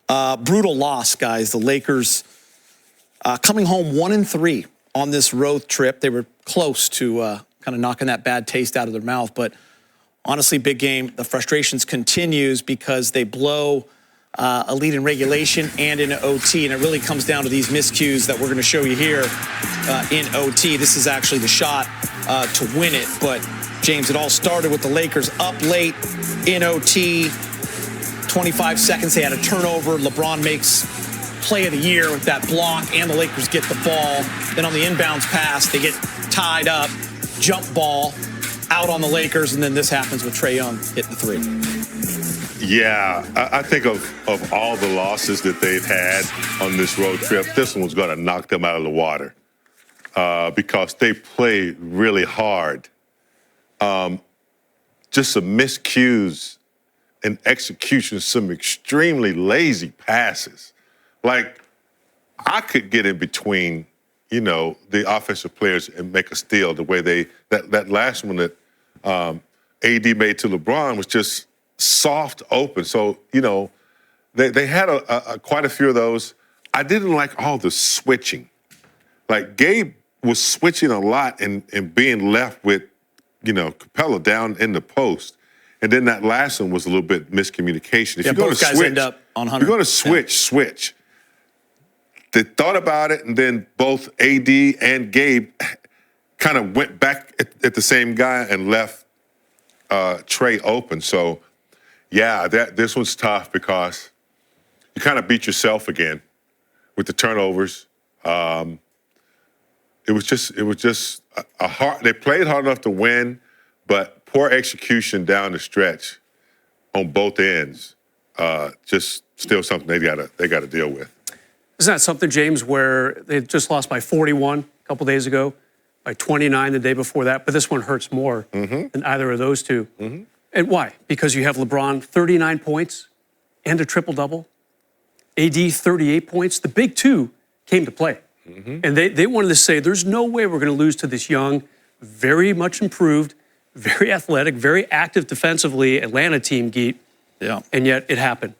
Brutal loss, guys. The Lakers coming home 1-3 on this road trip. They were close to kind of knocking that bad taste out of their mouth. But honestly, big game. The frustrations continues because they blow a lead in regulation and in OT. And it really comes down to these miscues that we're going to show you here in OT. This is actually the shot to win it. But, James, it all started with the Lakers up late in OT. 25 seconds, they had a turnover. LeBron makes play of the year with that block, and the Lakers get the ball. Then on the inbounds pass, they get tied up. Jump ball out on the Lakers, and then this happens with Trae Young hitting the three. Yeah, I think of all the losses that they've had on this road trip, this one was going to knock them out of the water because they played really hard. Just some miscues and execution, some extremely lazy passes. Like, I could get in between, the offensive players and make a steal the way that last one that AD made to LeBron was just soft open. So, they had quite a few of those. I didn't like all the switching. Like, Gabe was switching a lot and being left with, Capella down in the post. And then that last one was a little bit miscommunication. If you're going to guys switch, end up on 100. You're going to switch. They thought about it, and then both AD and Gabe kind of went back at the same guy and left Trae open. So, yeah, this one's tough because you kind of beat yourself again with the turnovers. It was just a hard. They played hard enough to win, but poor execution down the stretch on both ends. Just still something they got to deal with. Isn't that something, James, where they just lost by 41 a couple days ago, by 29 the day before that, but this one hurts more than either of those two. And why? Because you have LeBron 39 points and a triple-double, AD 38 points. The big two came to play. And they wanted to say, there's no way we're going to lose to this young, very much improved, very athletic, very active defensively Atlanta team, Geet. Yeah. And yet it happened.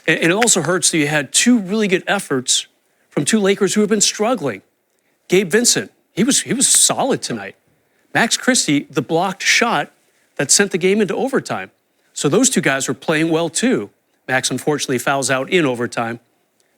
And it also hurts that you had two really good efforts from two Lakers who have been struggling. Gabe Vincent, he was solid tonight. Max Christie, the blocked shot that sent the game into overtime. So those two guys were playing well too. Max unfortunately fouls out in overtime.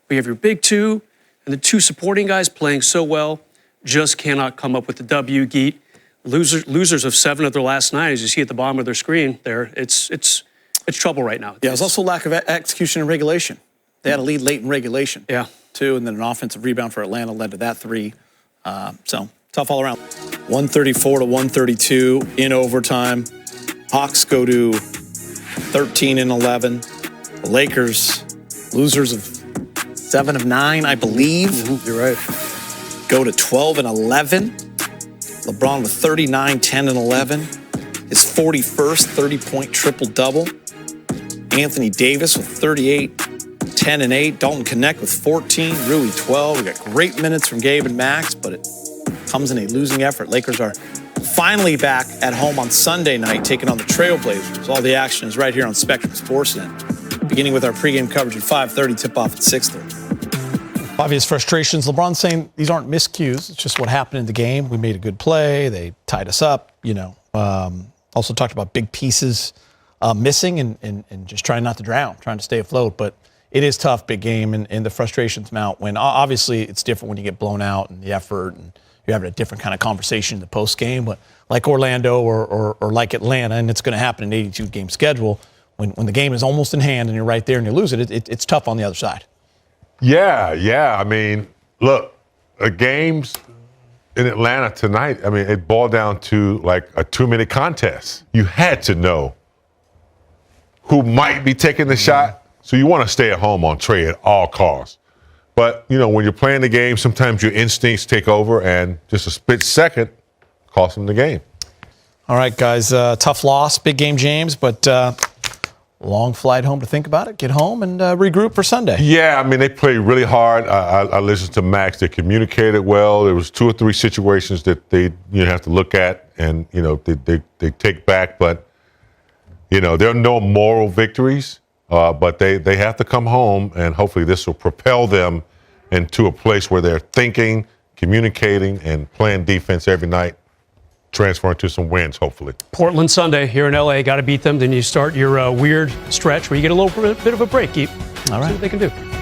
We have your big two and the two supporting guys playing so well, just cannot come up with the W, Geet. Losers of 7 of their last 9, as you see at the bottom of their screen there. It's trouble right now. Yeah, it was also lack of execution in regulation. They had a lead late in regulation, too, and then an offensive rebound for Atlanta led to that 3. So, tough all around. 134-132 in overtime. Hawks go to 13-11. The Lakers, losers of 7 of 9, I believe. You're right. Go to 12-11. LeBron with 39, 10, and 11. His 41st 30-point triple-double. Anthony Davis with 38, 10, and 8. Dalton Connect with 14. Rui 12. We got great minutes from Gabe and Max, but it comes in a losing effort. Lakers are finally back at home on Sunday night, taking on the Trailblazers. All the action is right here on Spectrum Sportsnet, beginning with our pregame coverage at 5:30, tip-off at 6:30. Obvious frustrations. LeBron's saying these aren't miscues. It's just what happened in the game. We made a good play. They tied us up, Also talked about big pieces missing and just trying not to drown, trying to stay afloat. But it is tough, big game, and the frustrations mount when obviously it's different when you get blown out and the effort and you're having a different kind of conversation in the post game. But like Orlando or like Atlanta, and it's going to happen in an 82-game schedule, when the game is almost in hand and you're right there and you lose it, it's tough on the other side. Yeah. I mean, look, the games in Atlanta tonight, I mean, it boiled down to like a 2-minute contest. You had to know who might be taking the shot, so you want to stay at home on Trae at all costs. But, when you're playing the game, sometimes your instincts take over, and just a split second costs them the game. All right, guys, tough loss, big game, James, but long flight home to think about it, get home, and regroup for Sunday. Yeah, I mean, they played really hard. I listened to Max. They communicated well. There was 2 or 3 situations that they have to look at and, they take back. But, there are no moral victories. But they have to come home, and hopefully this will propel them into a place where they're thinking, communicating, and playing defense every night, transferring to some wins, hopefully. Portland Sunday here in LA. Got to beat them. Then you start your weird stretch where you get a little bit of a break. All right. See what they can do.